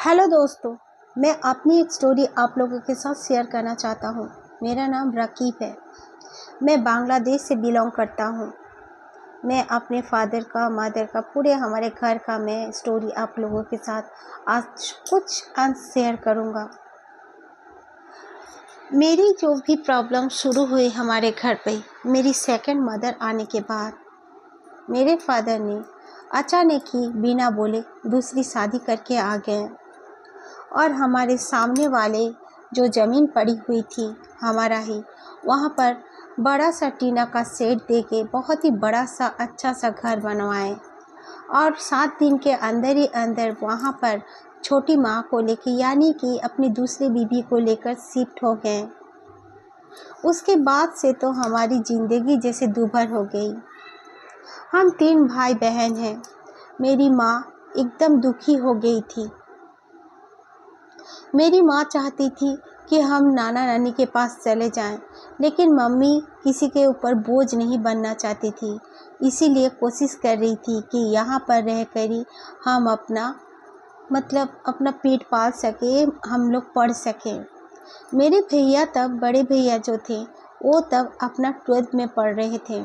Hello दोस्तों, मैं अपनी एक स्टोरी आप लोगों के साथ शेयर करना चाहता हूँ। मेरा नाम रकीब है। मैं बांग्लादेश से बिलोंग करता हूँ। मैं अपने फादर का, मदर का, पूरे हमारे घर का मैं स्टोरी आप लोगों के साथ आज कुछ अंश शेयर करूँगा। मेरी जो भी प्रॉब्लम शुरू हुई हमारे घर पे, मेरी सेकंड मदर आने के बाद मेरे फादर ने अचानक ही बिना बोले दूसरी शादी करके आ गए और हमारे सामने वाले जो ज़मीन पड़ी हुई थी हमारा ही, वहाँ पर बड़ा सा टीना का शेड देके बहुत ही बड़ा सा अच्छा सा घर बनवाए और 7 दिन के अंदर ही अंदर वहाँ पर छोटी माँ को लेके यानी कि अपनी दूसरी बीवी को लेकर शिफ्ट हो गए। उसके बाद से तो हमारी ज़िंदगी जैसे दूभर हो गई। हम 3 भाई बहन हैं। मेरी माँ एकदम दुखी हो गई थी। मेरी माँ चाहती थी कि हम नाना नानी के पास चले जाएं, लेकिन मम्मी किसी के ऊपर बोझ नहीं बनना चाहती थी। इसीलिए कोशिश कर रही थी कि यहाँ पर रह कर ही हम अपना पेट पाल सके, हम लोग पढ़ सकें। मेरे भैया तब, बड़े भैया जो थे वो तब अपना 12th में पढ़ रहे थे।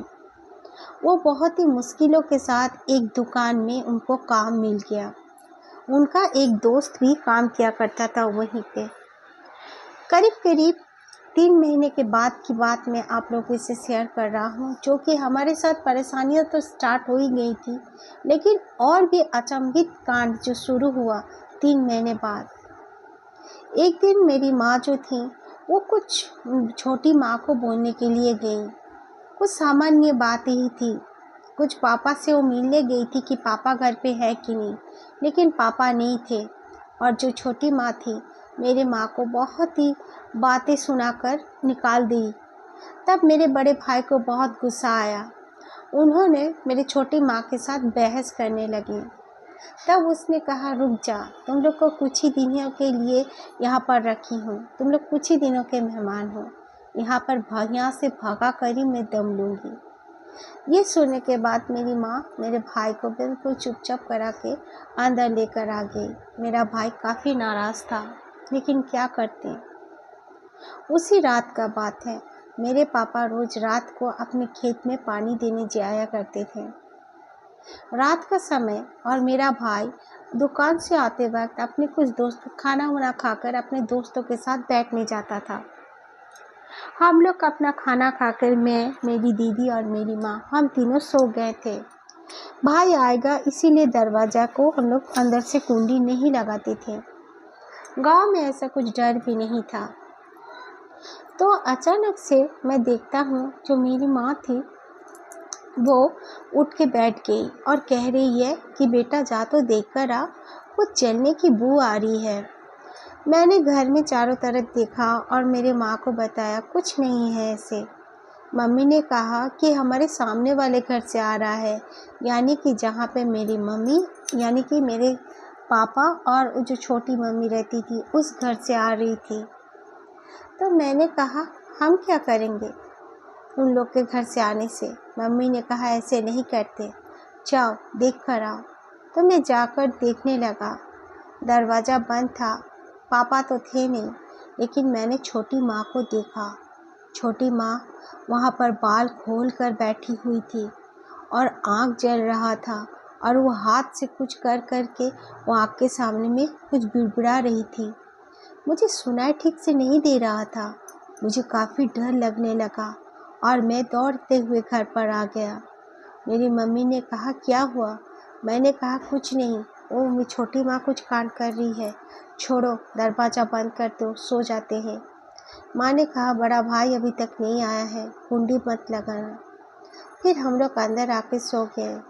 वो बहुत ही मुश्किलों के साथ एक दुकान में उनको काम मिल गया। उनका एक दोस्त भी काम किया करता था वहीं पे। करीब करीब 3 महीने के बाद की बात मैं आप लोगों से शेयर कर रहा हूँ, जो कि हमारे साथ परेशानियाँ तो स्टार्ट हो ही गई थी, लेकिन और भी अचंभित कांड जो शुरू हुआ 3 महीने बाद। एक दिन मेरी माँ जो थी वो कुछ छोटी माँ को बोलने के लिए गई। कुछ सामान्य बात ही थी। कुछ पापा से वो मिलने गई थी कि पापा घर पे है कि नहीं, लेकिन पापा नहीं थे। और जो छोटी माँ थी मेरे माँ को बहुत ही बातें सुनाकर निकाल दी। तब मेरे बड़े भाई को बहुत गुस्सा आया। उन्होंने मेरी छोटी माँ के साथ बहस करने लगी। तब उसने कहा, रुक जा, तुम लोग को कुछ ही दिनों के लिए यहाँ पर रखी हूँ, तुम लोग कुछ ही दिनों के मेहमान हो, यहाँ पर यहाँ से भगा कर ही मैं दम लूँगी। ये सुनने के बाद मेरी माँ मेरे भाई को बिल्कुल चुपचाप करा के अंदर लेकर आ गई। मेरा भाई काफ़ी नाराज़ था, लेकिन क्या करते। उसी रात का बात है। मेरे पापा रोज़ रात को अपने खेत में पानी देने जाया करते थे। रात का समय और मेरा भाई दुकान से आते वक्त अपने कुछ दोस्त खाना वाना खाकर अपने दोस्तों के साथ बैठने जाता था। हम लोग अपना खाना खाकर मैं, मेरी दीदी और मेरी माँ, हम तीनों सो गए थे। भाई आएगा इसीलिए दरवाज़ा को हम लोग अंदर से कुंडी नहीं लगाते थे। गांव में ऐसा कुछ डर भी नहीं था। तो अचानक से मैं देखता हूँ जो मेरी माँ थी वो उठ के बैठ गई और कह रही है कि बेटा जा तो देख कर आ, कुछ जलने की बू आ रही है। मैंने घर में चारों तरफ देखा और मेरे माँ को बताया, कुछ नहीं है ऐसे। मम्मी ने कहा कि हमारे सामने वाले घर से आ रहा है, यानी कि जहाँ पे मेरी मम्मी यानी कि मेरे पापा और जो छोटी मम्मी रहती थी उस घर से आ रही थी। तो मैंने कहा, हम क्या करेंगे उन लोग के घर से आने से। मम्मी ने कहा, ऐसे नहीं करते, जाओ देख कर आओ। तो मैं जाकर देखने लगा। दरवाज़ा बंद था। पापा तो थे नहीं, लेकिन मैंने छोटी माँ को देखा। छोटी माँ वहाँ पर बाल खोल कर बैठी हुई थी और आँख जल रहा था और वो हाथ से कुछ कर कर के वो आँख के सामने में कुछ बिड़बिड़ा रही थी। मुझे सुनाई ठीक से नहीं दे रहा था। मुझे काफ़ी डर लगने लगा और मैं दौड़ते हुए घर पर आ गया। मेरी मम्मी ने कहा, क्या हुआ? मैंने कहा, कुछ नहीं, वो मेरी छोटी माँ कुछ कांड कर रही है, छोड़ो, दरवाज़ा बंद कर दो, सो जाते हैं। माँ ने कहा, बड़ा भाई अभी तक नहीं आया है, कुंडी मत लगाना। फिर हम लोग अंदर आके सो गए।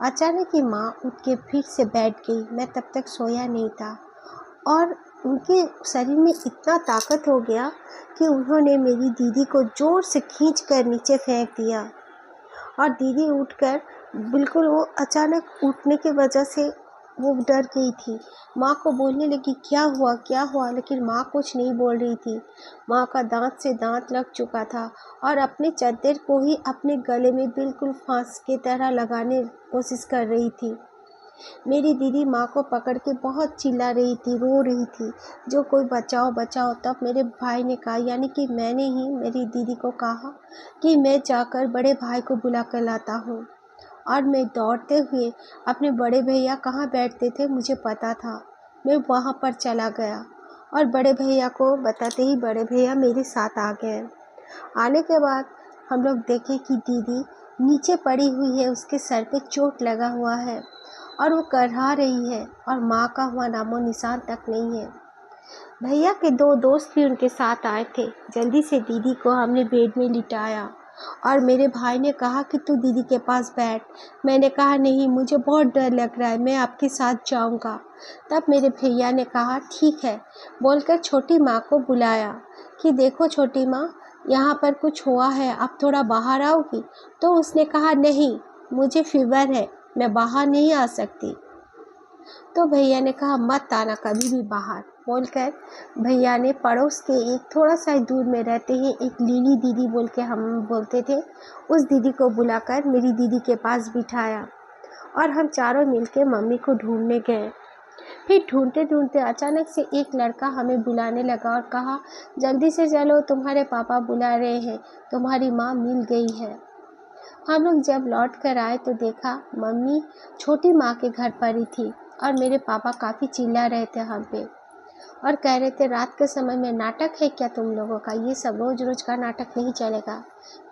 अचानक ही माँ उठ के फिर से बैठ गई। मैं तब तक सोया नहीं था और उनके शरीर में इतना ताकत हो गया कि उन्होंने मेरी दीदी को ज़ोर से खींच कर नीचे फेंक दिया और दीदी उठकर बिल्कुल वो अचानक उठने की वजह से वो डर गई थी। माँ को बोलने लगी, क्या हुआ क्या हुआ, लेकिन माँ कुछ नहीं बोल रही थी। माँ का दांत से दांत लग चुका था और अपने चादर को ही अपने गले में बिल्कुल फांस की तरह लगाने की कोशिश कर रही थी। मेरी दीदी माँ को पकड़ के बहुत चिल्ला रही थी, रो रही थी, जो कोई बचाओ बचाओ। तब मेरे भाई ने कहा, यानी कि मैंने ही मेरी दीदी को कहा कि मैं जाकर बड़े भाई को बुला कर लाता हूँ। और मैं दौड़ते हुए अपने बड़े भैया कहाँ बैठते थे मुझे पता था, मैं वहाँ पर चला गया और बड़े भैया को बताते ही बड़े भैया मेरे साथ आ गए। आने के बाद हम लोग देखे कि दीदी नीचे पड़ी हुई है, उसके सर पे चोट लगा हुआ है और वो करहा रही है और माँ का हुआ नामो निशान तक नहीं है। भैया के दो दोस्त भी उनके साथ आए थे। जल्दी से दीदी को हमने बेड में लिटाया और मेरे भाई ने कहा कि तू दीदी के पास बैठ। मैंने कहा नहीं, मुझे बहुत डर लग रहा है, मैं आपके साथ जाऊंगा। तब मेरे भैया ने कहा ठीक है बोलकर छोटी माँ को बुलाया कि देखो छोटी माँ, यहाँ पर कुछ हुआ है, आप थोड़ा बाहर आओगी। तो उसने कहा नहीं, मुझे फीवर है, मैं बाहर नहीं आ सकती। तो भैया ने कहा मत आना कभी भी बाहर बोलकर भैया ने पड़ोस के एक थोड़ा सा दूर में रहते हैं एक लीली दीदी बोल के हम बोलते थे, उस दीदी को बुलाकर मेरी दीदी के पास बिठाया और हम चारों मिलके मम्मी को ढूंढने गए। फिर ढूंढते ढूंढते अचानक से एक लड़का हमें बुलाने लगा और कहा जल्दी से चलो, तुम्हारे पापा बुला रहे हैं, तुम्हारी माँ मिल गई है। हम लोग जब लौट कर आए तो देखा मम्मी छोटी माँ के घर पर ही थी और मेरे पापा काफ़ी चिल्ला रहे थे हम पे और कह रहे थे रात के समय में नाटक है क्या तुम लोगों का, ये सब रोज़ रोज़ का नाटक नहीं चलेगा।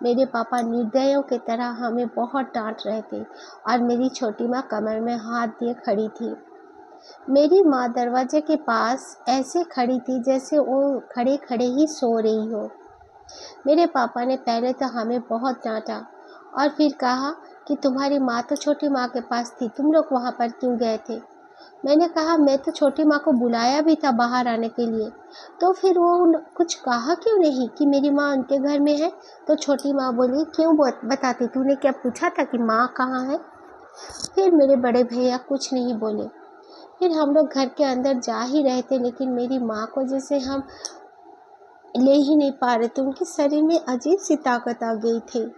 मेरे पापा निर्दयों की तरह हमें बहुत डांट रहे थे और मेरी छोटी माँ कमर में हाथ दिए खड़ी थी। मेरी माँ दरवाजे के पास ऐसे खड़ी थी जैसे वो खड़े खड़े ही सो रही हो। मेरे पापा ने पहले तो हमें बहुत डांटा और फिर कहा कि तुम्हारी माँ तो छोटी माँ के पास थी, तुम लोग वहाँ पर क्यों गए थे। मैंने कहा मैं तो छोटी माँ को बुलाया भी था बाहर आने के लिए, तो फिर वो कुछ कहा क्यों नहीं कि मेरी माँ उनके घर में है। तो छोटी माँ बोली क्यों बताती, तूने क्या पूछा था कि माँ कहाँ है। फिर मेरे बड़े भैया कुछ नहीं बोले। फिर हम लोग घर के अंदर जा ही रहे थे, लेकिन मेरी माँ को जैसे हम ले ही नहीं पा रहे थे, उनके शरीर में अजीब सी ताकत आ गई थी।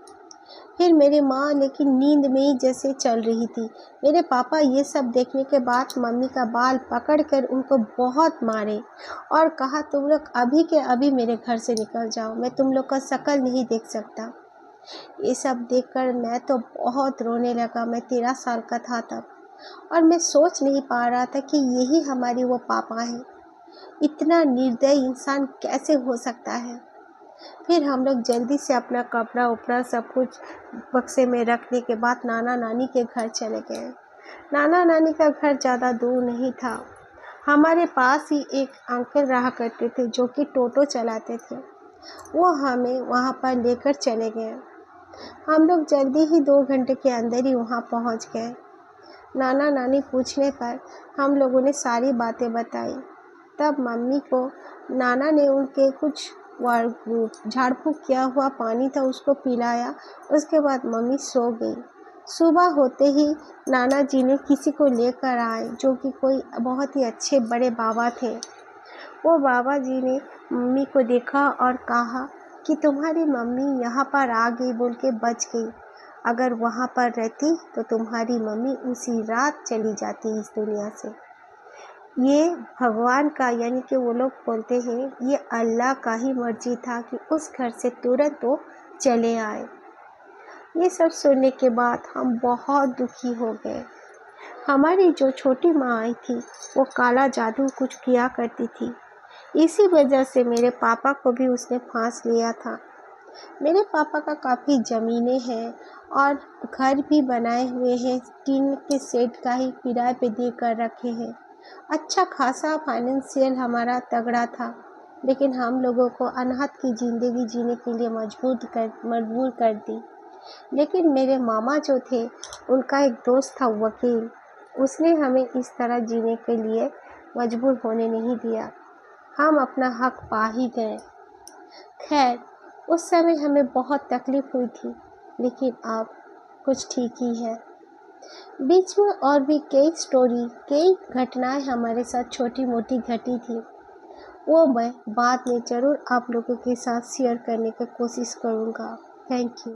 फिर मेरी माँ लेकिन नींद में ही जैसे चल रही थी। मेरे पापा ये सब देखने के बाद मम्मी का बाल पकड़कर उनको बहुत मारे और कहा तुम लोग अभी के अभी मेरे घर से निकल जाओ, मैं तुम लोग का शक्ल नहीं देख सकता। ये सब देखकर मैं तो बहुत रोने लगा। मैं 13 साल का था तब और मैं सोच नहीं पा रहा था कि यही हमारी वो पापा हैं। इतना निर्दयी इंसान कैसे हो सकता है। फिर हम लोग जल्दी से अपना कपड़ा उपड़ा सब कुछ बक्से में रखने के बाद नाना नानी के घर चले गए। नाना नानी का घर ज़्यादा दूर नहीं था, हमारे पास ही एक अंकल रहा करते थे जो कि टोटो चलाते थे, वो हमें वहाँ पर लेकर चले गए। हम लोग जल्दी ही 2 घंटे के अंदर ही वहाँ पहुँच गए। नाना नानी पूछने पर हम लोगों ने सारी बातें बताई। तब मम्मी को नाना ने उनके कुछ झाड़ फूँक किया हुआ पानी था उसको पिलाया। उसके बाद मम्मी सो गई। सुबह होते ही नाना जी ने किसी को लेकर आए जो कि कोई बहुत ही अच्छे बड़े बाबा थे। वो बाबा जी ने मम्मी को देखा और कहा कि तुम्हारी मम्मी यहाँ पर आ गई बोल के बच गई, अगर वहाँ पर रहती तो तुम्हारी मम्मी उसी रात चली जाती इस दुनिया से। ये भगवान का यानी कि वो लोग बोलते हैं ये अल्लाह का ही मर्जी था कि उस घर से तुरंत वो चले आए। ये सब सुनने के बाद हम बहुत दुखी हो गए। हमारी जो छोटी माँ आई थी वो काला जादू कुछ किया करती थी, इसी वजह से मेरे पापा को भी उसने फांस लिया था। मेरे पापा का काफ़ी ज़मीनें हैं और घर भी बनाए हुए हैं, टीन के सेट का ही किराए पे दे कर रखे हैं। अच्छा खासा फाइनेंशियल हमारा तगड़ा था, लेकिन हम लोगों को अनाथ की ज़िंदगी जीने के लिए मजबूर कर दी। लेकिन मेरे मामा जो थे उनका एक दोस्त था वकील, उसने हमें इस तरह जीने के लिए मजबूर होने नहीं दिया। हम अपना हक पा ही गए। खैर उस समय हमें बहुत तकलीफ़ हुई थी, लेकिन अब कुछ ठीक ही है। बीच में और भी कई घटनाएं हमारे साथ छोटी मोटी घटी थी, वो मैं बाद में ज़रूर आप लोगों के साथ शेयर करने की कोशिश करूँगा। Thank you.